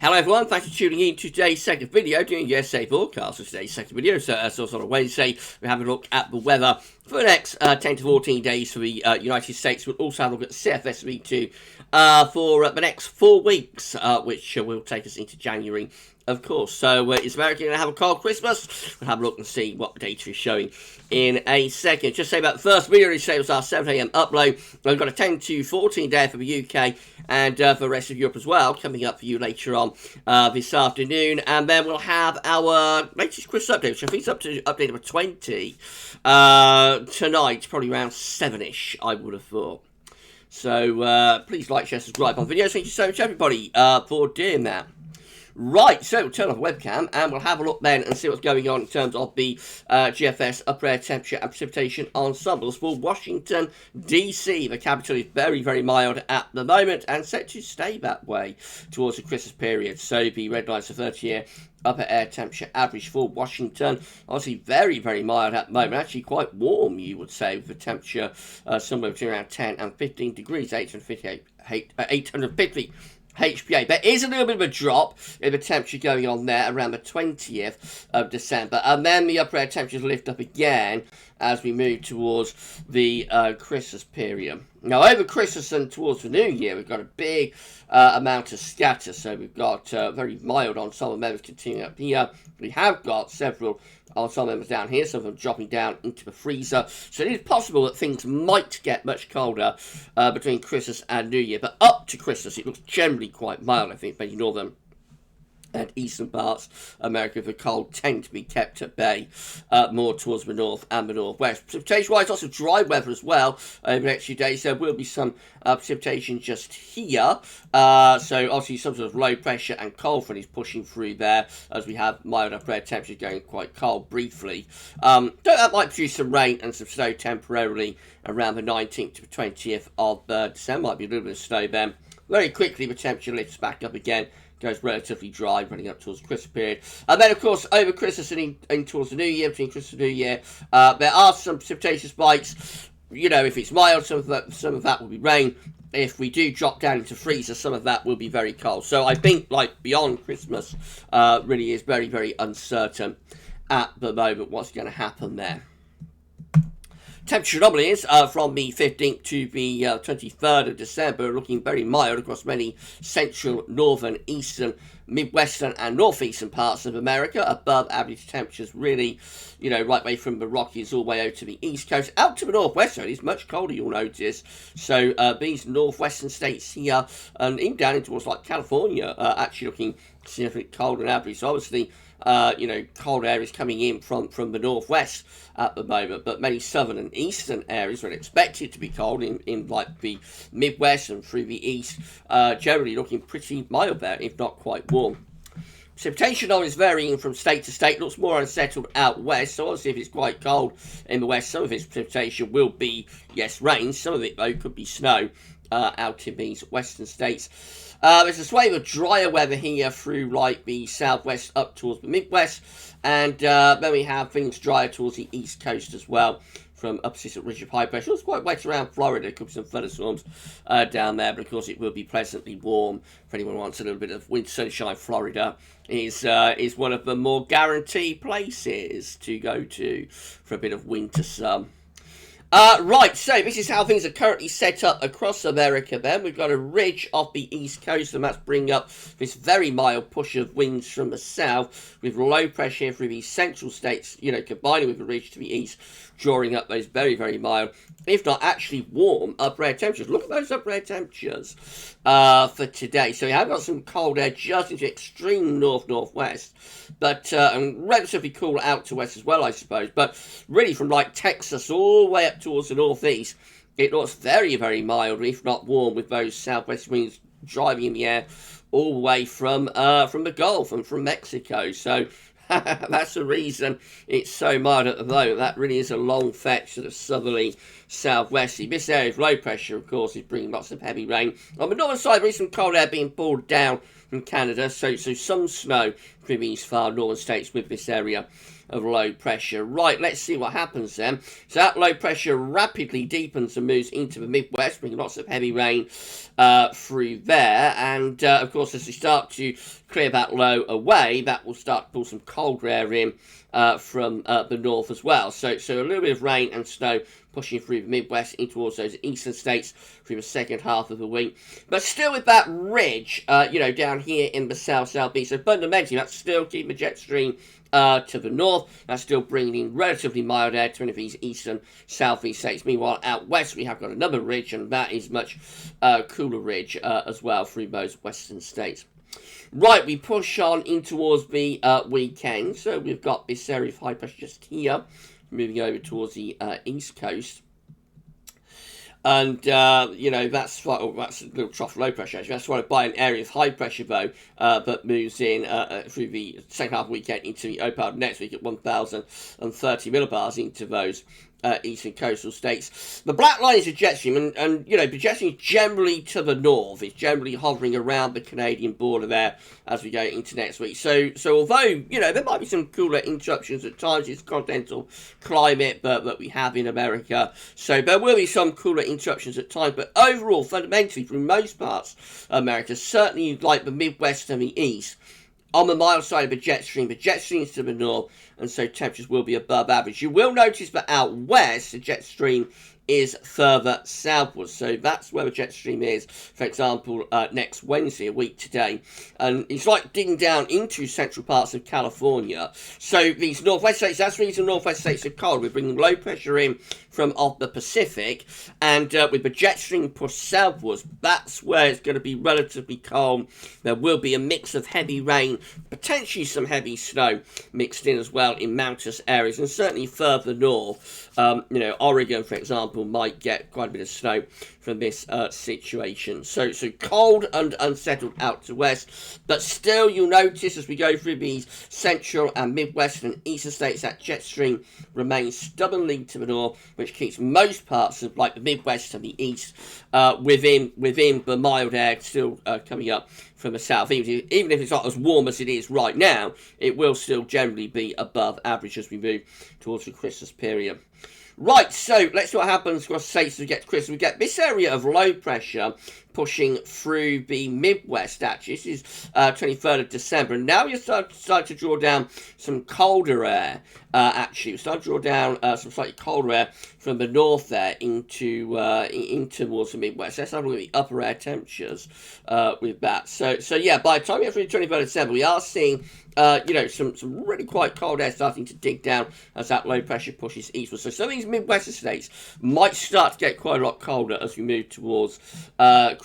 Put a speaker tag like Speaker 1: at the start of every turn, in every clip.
Speaker 1: Hello everyone, thanks for tuning in to today's second video doing USA forecast for today's second video. So on a Wednesday, we're having a look at the weather for the next 10 to 14 days for the United States. We'll also have a look at CFSV2 for the next 4 weeks, which will take us into January, of course. So is America going to have a cold Christmas? We'll have a look and see what the data is showing in a second. Just say about the first video today was our 7 AM upload. We've got a 10 to 14 day for the UK and for the rest of Europe as well, coming up for you later on this afternoon. And then we'll have our latest Christmas update, which I think is up to update number 20 tonight, probably around 7ish, I would have thought. So please like, share, subscribe on videos. Thank you so much, everybody, for doing that. Right, so we'll turn off the webcam and we'll have a look then and see what's going on in terms of the GFS upper air temperature and precipitation ensembles for Washington, D.C. The capital is very, very mild at the moment and set to stay that way towards the Christmas period. So the red line's the 30-year upper air temperature average for Washington. Obviously very, very mild at the moment. Actually quite warm, you would say, with the temperature somewhere between around 10 and 15 degrees, 850 HPA. There is a little bit of a drop in the temperature going on there around the 20th of December. And then the upper air temperatures lift up again as we move towards the Christmas period. Now, over Christmas and towards the New Year, we've got a big amount of scatter. So we've got very mild ensemble members continuing up here. We have got several ensemble members down here, some of them dropping down into the freezer. So it is possible that things might get much colder between Christmas and New Year. But up to Christmas, it looks generally quite mild, I think, many northern and eastern parts of America, the cold tend to be kept at bay more towards the north and the northwest. Precipitation-wise, lots of dry weather as well over the next few days. There will be some precipitation just here. So obviously some sort of low pressure and cold front is pushing through there as we have mild upper air temperatures going quite cold briefly. That might produce some rain and some snow temporarily around the 19th to the 20th of December. Might be a little bit of snow then. Very quickly the temperature lifts back up again. Goes relatively dry, running up towards the Christmas period. And then, of course, over Christmas and in towards the New Year, between Christmas and New Year, there are some precipitation spikes. You know, if it's mild, some of that will be rain. If we do drop down into freezer, some of that will be very cold. So I think, like, beyond Christmas, really is very, very uncertain at the moment what's going to happen there. Temperature anomalies from the 15th to the 23rd of December looking very mild across many central, northern, eastern, midwestern and northeastern parts of America. Above average temperatures really, you know, right way from the Rockies all the way over to the east coast. Out to the northwest, so it is much colder, you'll notice. So these northwestern states here and even down into towards like California actually looking significantly colder than average. So obviously, you know, cold areas coming in from the northwest at the moment, but many southern and eastern areas are expected to be cold in like the Midwest and through the east, generally looking pretty mild there, if not quite warm. Precipitation is varying from state to state, looks more unsettled out west, so obviously if it's quite cold in the west, some of its precipitation will be, yes, rain, some of it though could be snow out in these western states. There's a swathe of drier weather here through like the southwest up towards the midwest, and then we have things drier towards the east coast as well from opposite ridge of high pressure. It's quite wet around Florida, could be some thunderstorms down there, but of course it will be pleasantly warm. If anyone wants a little bit of winter sunshine, Florida is one of the more guaranteed places to go to for a bit of winter sun. Right, so this is how things are currently set up across America then. We've got a ridge off the east coast, and that's bringing up this very mild push of winds from the south, with low pressure through these central states, you know, combining with the ridge to the east, drawing up those very, very mild, if not actually warm, upper air temperatures. Look at those upper air temperatures for today. So we have got some cold air just into extreme north-northwest, but and relatively cool out to west as well, I suppose. But really from like Texas all the way up towards the northeast, it looks very, very mild, if not warm, with those southwest winds driving in the air all the way from the Gulf and from Mexico. So that's the reason it's so mild at the moment. That really is a long fetch, sort of southerly, southwesterly. This area of low pressure, of course, is bringing lots of heavy rain. On the northern side, there is some cold air being pulled down from Canada. So some snow through these far northern states with this area of low pressure. Right, let's see what happens then. So that low pressure rapidly deepens and moves into the Midwest, bringing lots of heavy rain through there. And of course, as we start to clear that low away, that will start to pull some colder air in from the north as well. So a little bit of rain and snow pushing through the Midwest in towards those eastern states through the second half of the week. But still with that ridge, down here in the southeast. So fundamentally, that's still keeping the jet stream to the north. That's still bringing in relatively mild air to one of these eastern southeast states. Meanwhile, out west, we have got another ridge, and that is much cooler ridge as well through those western states. Right, we push on in towards the weekend. So we've got this area of high pressure just here, moving over towards the east coast. And, that's a little trough low pressure, actually. That's followed by an area of high pressure, though, that moves in through the second half of the weekend into the open next week at 1,030 millibars into those eastern coastal states. The black line is a jet stream, and the jet stream is generally to the north. It's generally hovering around the Canadian border there as we go into next week. So although, there might be some cooler interruptions at times, it's continental climate that we have in America. So there will be some cooler interruptions at times, but overall, fundamentally, for most parts of America, certainly like the Midwest and the East, on the mild side of the jet stream is to the north, and so temperatures will be above average. You will notice that out west, the jet stream is further southwards. So that's where the jet stream is, for example, next Wednesday, a week today. And it's like digging down into central parts of California. So these northwest states, that's the reason northwest states are cold. We're bringing low pressure in from off the Pacific, and with the jet stream pushed southwards, that's where it's going to be relatively cold. There will be a mix of heavy rain, potentially some heavy snow mixed in as well in mountainous areas, and certainly further north. Oregon, for example, might get quite a bit of snow from this situation. So cold and unsettled out to west, but still you'll notice as we go through these central and midwestern and eastern states that jet stream remains stubbornly to the north, which keeps most parts of like the Midwest and the east within the mild air still coming up from the south. Even if it's not as warm as it is right now, it will still generally be above average as we move towards the Christmas period. Right, so let's see what happens across states as we get to Christmas. We get this area of low pressure pushing through the Midwest, actually. This is 23rd of December. And now you're starting to draw down some colder air, actually. We're starting to draw down some slightly colder air from the north there into towards the Midwest. Let's have a look at the upper air temperatures with that. So yeah, by the time we get through the 23rd of December, we are seeing some really quite cold air starting to dig down as that low pressure pushes eastward. So some of these Midwestern states might start to get quite a lot colder as we move towards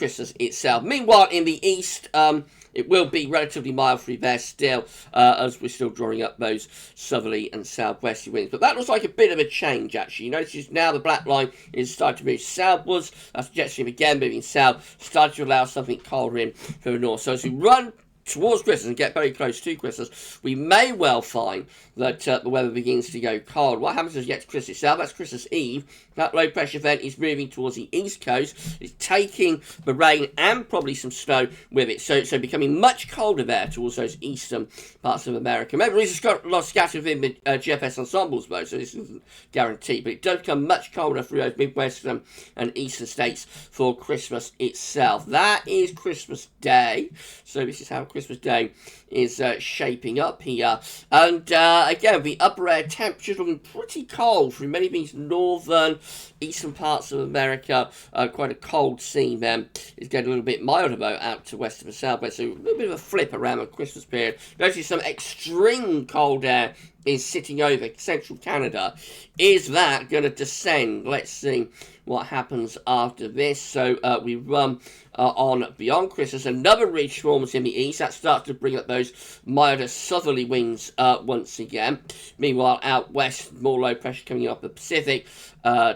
Speaker 1: Christmas itself. Meanwhile, in the east, it will be relatively mild through there still, as we're still drawing up those southerly and southwesterly winds. But that looks like a bit of a change, actually. You notice now the black line is starting to move southwards. That's jet stream again moving south, starting to allow something colder in from the north. So as we run towards Christmas and get very close to Christmas, we may well find that the weather begins to go cold. What happens as you get to Christmas itself? That's Christmas Eve. That low pressure event is moving towards the east coast. It's taking the rain and probably some snow with it. So becoming much colder there towards those eastern parts of America. Remember, it's got a lot scattered within the GFS ensembles, though, so this isn't guaranteed. But it does become much colder through those midwestern and eastern states for Christmas itself. That is Christmas Day. So this is how Christmas Day is shaping up here. And again, the upper air temperatures looking pretty cold through many of these northern, eastern parts of America. Quite a cold scene then. It's getting a little bit milder though out to west of the southwest. So a little bit of a flip around the Christmas period. Notice some extreme cold air is sitting over central Canada. Is that going to descend? Let's see what happens after this. So we run on beyond Christmas. Another ridge forms in the east. That starts to bring up those milder southerly winds once again. Meanwhile, out west, more low pressure coming up the Pacific,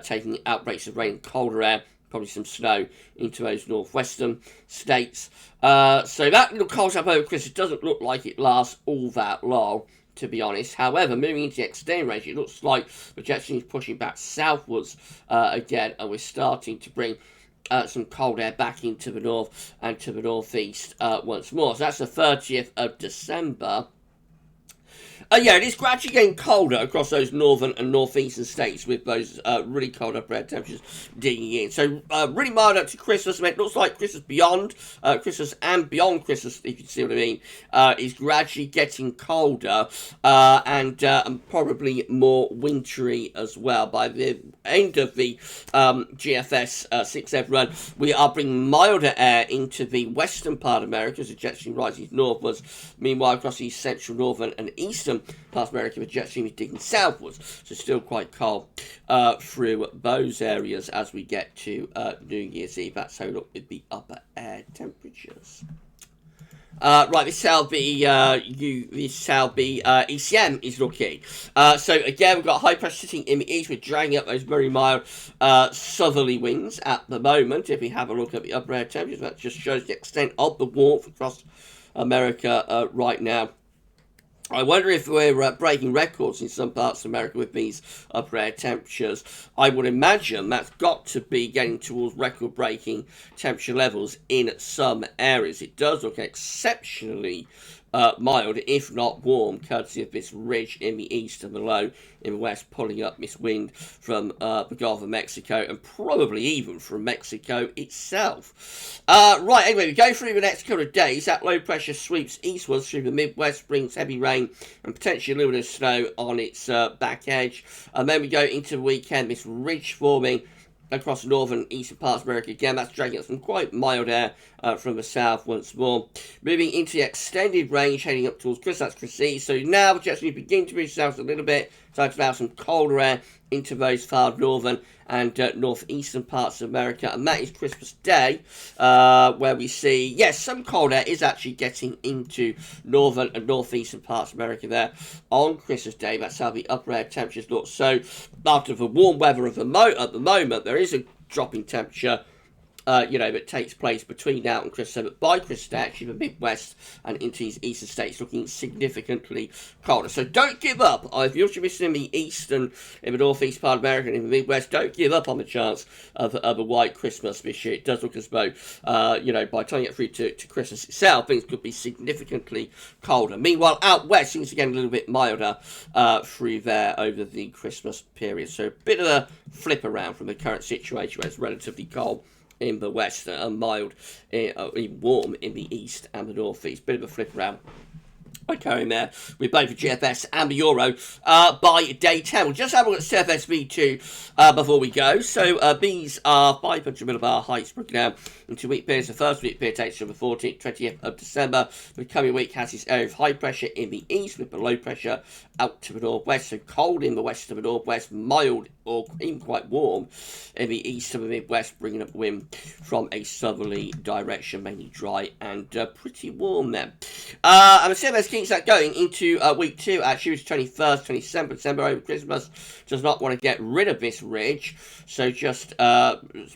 Speaker 1: taking outbreaks of rain and colder air. Probably some snow into those northwestern states. So that little cold snap over Christmas doesn't look like it lasts all that long, to be honest. However, moving into the extended range, it looks like the jet stream is pushing back southwards again, and we're starting to bring some cold air back into the north and to the northeast once more. So that's the 30th of December. Yeah, it is gradually getting colder across those northern and northeastern states with those really cold upper air temperatures digging in. So really mild up to Christmas. I mean, it looks like Christmas and beyond Christmas, if you see what I mean, is gradually getting colder and probably more wintry as well. By the end of the GFS 6F run, we are bringing milder air into the western part of America as the jet stream rises northwards. Meanwhile, across the central, northern and eastern parts of America, the jet stream is digging southwards, so still quite cold through those areas as we get to New Year's Eve. That's how we look with the upper air temperatures. Right, this is how the ECM is looking. So again, we've got high pressure sitting in the east. We're dragging up those very mild southerly winds at the moment. If we have a look at the upper air temperatures, that just shows the extent of the warmth across America right now. I wonder if we're breaking records in some parts of America with these upper air temperatures. I would imagine that's got to be getting towards record-breaking temperature levels in some areas. It does look exceptionally mild, if not warm, courtesy of this ridge in the east and the low in the west, pulling up this wind from the Gulf of Mexico and probably even from Mexico itself. Right, anyway, we go through the next couple of days. That low pressure sweeps eastwards through the Midwest, brings heavy rain and potentially a little bit of snow on its back edge. And then we go into the weekend, this ridge forming across northern and eastern parts of America. Again, that's dragging up some quite mild air from the south once more. Moving into the extended range, heading up towards Christmas, that's Christmas. So now the jets begin to move south a little bit, so to allow some colder air into those far northern and northeastern parts of America. And that is Christmas Day, where we see, yes, some cold air is actually getting into northern and northeastern parts of America there on Christmas Day. That's how the upper air temperatures look. So after the warm weather at the moment, there is a drop in temperature that takes place between now and Christmas. But by Christmas Day, actually, the Midwest and into these eastern states looking significantly colder. So don't give up. If you're missing in the eastern, in the northeast part of America and in the Midwest, don't give up on the chance of a white Christmas this year. It does look as though, by the time you get through to Christmas itself, things could be significantly colder. Meanwhile, out west, things are getting a little bit milder through there over the Christmas period. So a bit of a flip around from the current situation where it's relatively cold in the west and mild, warm in the east and the northeast. Bit of a flip around. Okay, there with both the GFS and the Euro by day 10. We'll just have a look at CFS V2 before we go. So these are 500 millibar heights broken down into week periods. The first week period takes from the 14th, 20th of December. The coming week has its area of high pressure in the east with the low pressure out to the northwest. So cold in the west of the northwest, mild or even quite warm in the east of the Midwest, bringing up wind from a southerly direction, mainly dry and pretty warm then. And the CFS keeps that going into week 2, actually, which is 21st, 27th December over Christmas. Does not want to get rid of this ridge, so just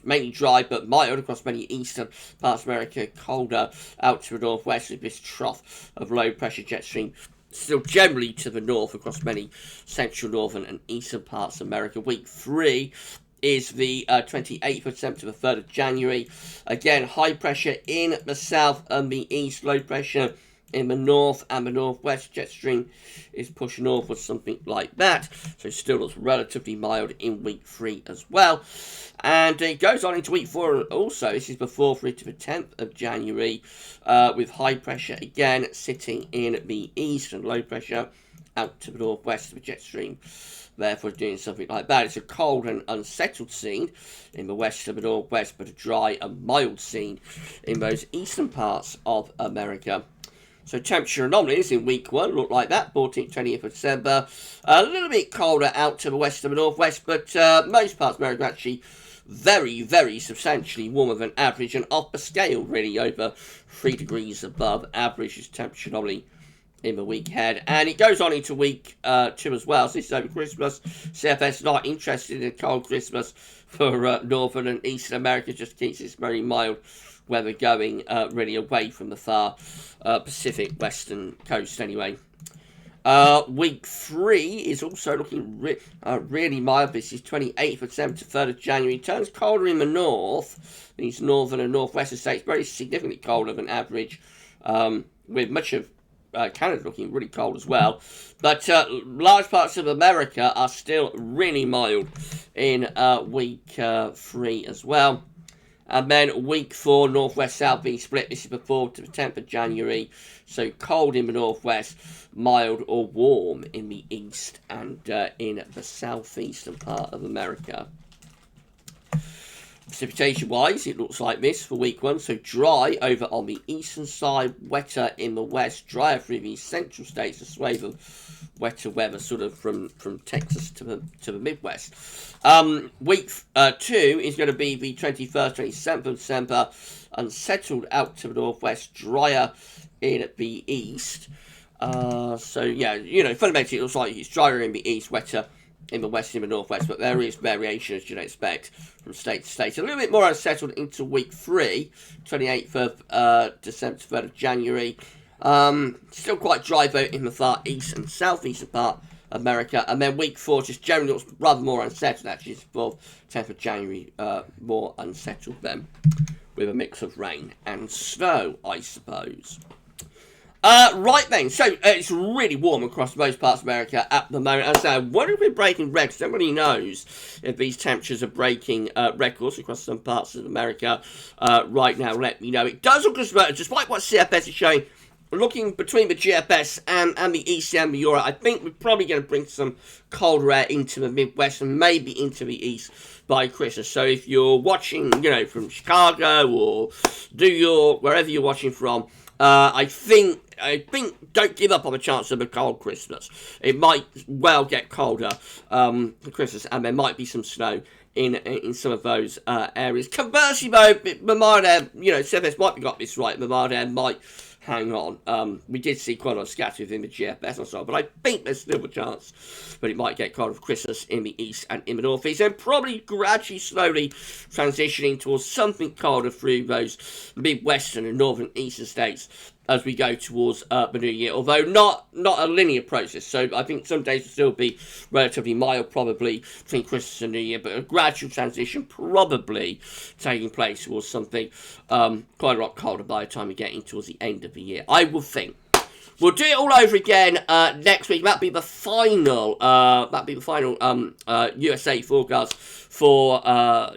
Speaker 1: mainly dry but mild across many eastern parts of America, colder out to the northwest with this trough of low pressure jet stream still generally to the north across many central, northern and eastern parts of America. Week 3 is the 28th of December to the 3rd of January. Again, high pressure in the south and the east, low pressure in the north and the northwest. Jet stream is pushing northwards, something like that. So still looks relatively mild in week 3 as well. And it goes on into week 4 also. This is the 4th through to the 10th of January with high pressure again sitting in the east and low pressure out to the northwest of the jet stream. Therefore, doing something like that. It's a cold and unsettled scene in the west and the northwest, but a dry and mild scene in those eastern parts of America. So temperature anomalies in week 1 look like that, 14th, 20th of December. A little bit colder out to the west and the northwest, but most parts of America are actually very, very substantially warmer than average and off the scale, really, over 3 degrees above average is temperature anomaly in the week ahead. And it goes on into week 2 as well. So this is over Christmas. CFS not interested in a cold Christmas for northern and eastern America, just keeps this very mild weather going really away from the far Pacific western coast anyway. Week 3 is also looking really mild. This is 28th of December to 3rd of January. It turns colder in the north. These northern and northwestern states, very significantly colder than average, with much of Canada looking really cold as well. But large parts of America are still really mild in week 3 as well. And then week 4, northwest-southeast split. This is the 4th to the 10th of January. So cold in the northwest, mild or warm in the east and in the southeastern part of America. Precipitation-wise, it looks like this for week 1. So dry over on the eastern side, wetter in the west, drier through the central states, a swathe of wetter weather sort of from Texas to the Midwest. Week 2 is going to be the 21st, 27th of December, unsettled out to the northwest, drier in the east. So, yeah, you know, fundamentally it looks like it's drier in the east, wetter in the west and the northwest, but there is variation, as you'd expect, from state to state. A little bit more unsettled into week 3, 28th of December to 3rd of January. Still quite dry, though, in the far east and southeastern part of America. And then week 4 just generally looks rather more unsettled, actually. It's 4th, 10th of January, more unsettled then, with a mix of rain and snow, I suppose. Right then, so it's really warm across most parts of America at the moment. As I say, what if we're breaking records? Nobody knows if these temperatures are breaking records across some parts of America right now. Let me know. It does look as well, despite what CFS is showing, looking between the GFS and the ECM and the Euro, I think we're probably going to bring some colder air into the Midwest and maybe into the East by Christmas. So if you're watching, you know, from Chicago or New York, wherever you're watching from, I think don't give up on the chance of a cold Christmas. It might well get colder for Christmas, and there might be some snow in some of those areas. Conversely, though, the mild air, you know, CFS might have got this right. The mild air might hang on. We did see quite a lot of scatter within the GFS and so on, but I think there's still a chance that it might get colder for Christmas in the east and in the northeast, and probably gradually, slowly transitioning towards something colder through those midwestern and northern eastern states as we go towards the new year, although not a linear process. So I think some days will still be relatively mild, probably between Christmas and New Year, but a gradual transition probably taking place towards something quite a lot colder by the time we get in towards the end of the year, I would think. We'll do it all over again next week. That'll be the final USA forecast for the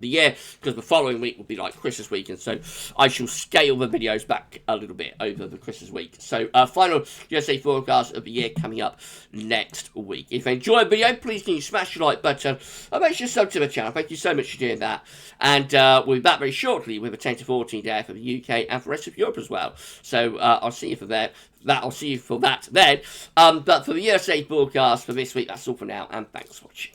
Speaker 1: year, because the following week will be like Christmas week, and so I shall scale the videos back a little bit over the Christmas week. So final USA forecast of the year coming up next week. If you enjoyed the video, please can you smash the like button and make sure you sub to the channel. Thank you so much for doing that, and we'll be back very shortly with a 10 to 14 day for the UK and for the rest of Europe as well. So I'll see you for that. I'll see you for that then. But for the USA forecast for this week, that's all for now, and thanks for watching.